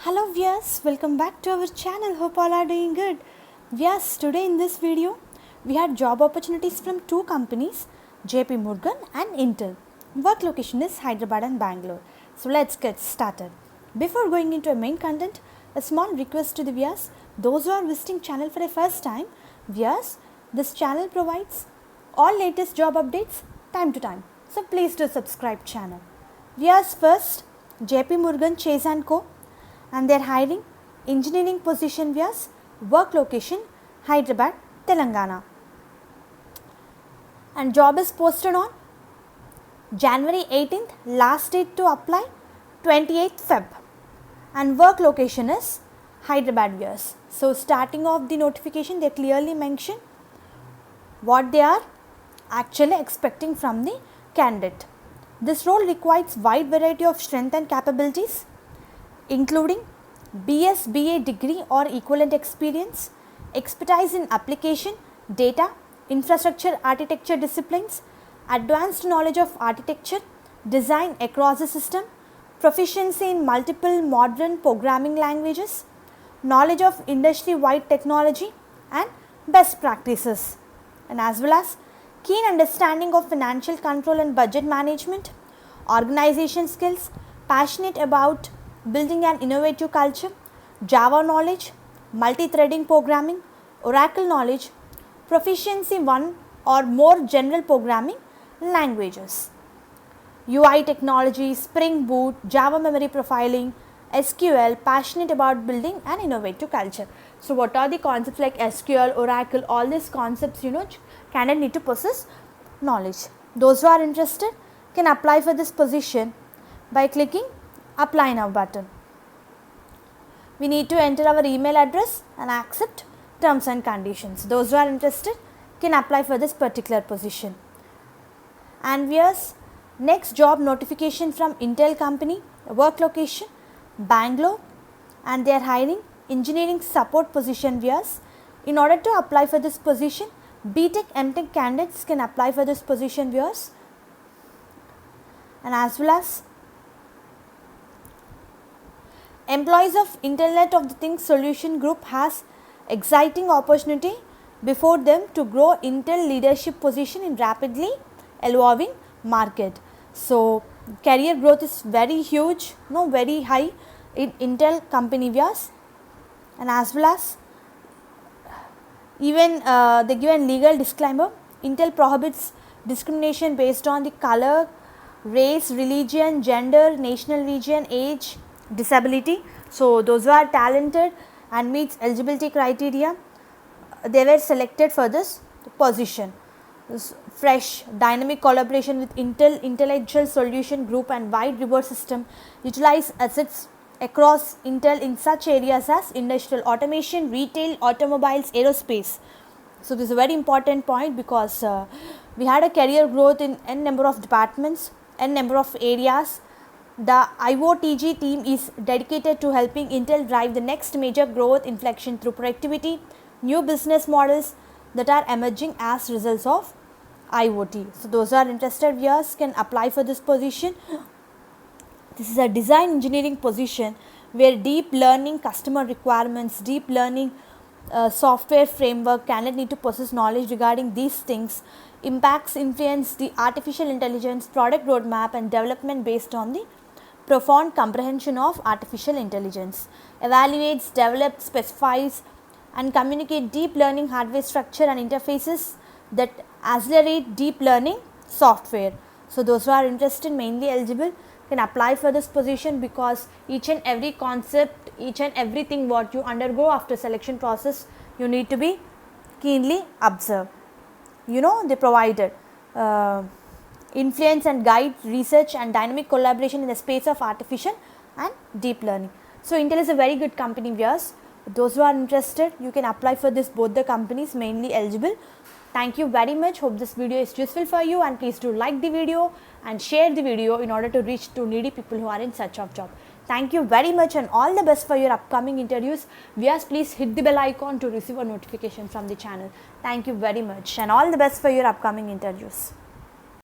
Hello viewers, welcome back to our channel. Hope all are doing good. Viewers, today in this video we had job opportunities from two companies, JP Morgan and Intel. Work location is Hyderabad and Bangalore. So let's get started. Before going into our main content, a small request to the viewers, those who are visiting channel for the first time. Viewers, this channel provides all latest job updates time to time. So please do subscribe channel. Viewers, first JP Morgan Chase & Co. and they are hiring engineering position vias, work location Hyderabad, Telangana. And job is posted on January 18th, last date to apply 28th Feb. And work location is Hyderabad vias. So starting off the notification they clearly mention what they are actually expecting from the candidate. This role requires wide variety of strength and capabilities, including BS, BA degree or equivalent experience, expertise in application, data, infrastructure, architecture disciplines, advanced knowledge of architecture, design across the system, proficiency in multiple modern programming languages, knowledge of industry-wide technology and best practices, and as well as keen understanding of financial control and budget management, organization skills, passionate about building an innovative culture, Java knowledge, multi-threading programming, Oracle knowledge, proficiency one or more general programming languages, UI technology, Spring Boot, Java memory profiling, SQL, passionate about building an innovative culture. So what are the concepts like SQL, Oracle, all these concepts candidate need to possess knowledge. Those who are interested can apply for this position by clicking apply now button. We need to enter our email address and accept terms and conditions. Those who are interested can apply for this particular position. And viewers, next job notification from Intel company, work location Bangalore, and they are hiring engineering support position viewers. In order to apply for this position, BTech, MTech candidates can apply for this position viewers, and as well as employees of Internet of the Things Solution Group has exciting opportunity before them to grow Intel leadership position in rapidly evolving market. So career growth is very huge, very high in Intel company viewers, and as well as even they give a legal disclaimer. Intel prohibits discrimination based on the color, race, religion, gender, national region, age, disability. So those who are talented and meets eligibility criteria, they were selected for this position. This fresh dynamic collaboration with Intel Intellectual Solution Group and wide reverse system utilize assets across Intel in such areas as industrial automation, retail, automobiles, aerospace. So this is a very important point because we had a career growth in n number of departments, n number of areas. The IOTG team is dedicated to helping Intel drive the next major growth inflection through productivity, new business models that are emerging as results of IoT. So those who are interested viewers can apply for this position. This is a design engineering position where deep learning customer requirements, deep learning software framework, candidate need to possess knowledge regarding these things, impacts, influence the artificial intelligence, product roadmap and development based on the profound comprehension of artificial intelligence, evaluates, develops, specifies and communicate deep learning hardware structure and interfaces that accelerate deep learning software. So those who are interested, mainly eligible, can apply for this position because each and every concept, each and everything what you undergo after selection process, you need to be keenly observed. They provided influence and guide research and dynamic collaboration in the space of artificial and deep learning. So Intel is a very good company viewers. Those who are interested, you can apply for this, both the companies, mainly eligible. Thank you very much. Hope this video is useful for you, and please do like the video and share the video in order to reach to needy people who are in search of job. Thank you very much and all the best for your upcoming interviews. Viewers, please hit the bell icon to receive a notification from the channel. Thank you very much and all the best for your upcoming interviews.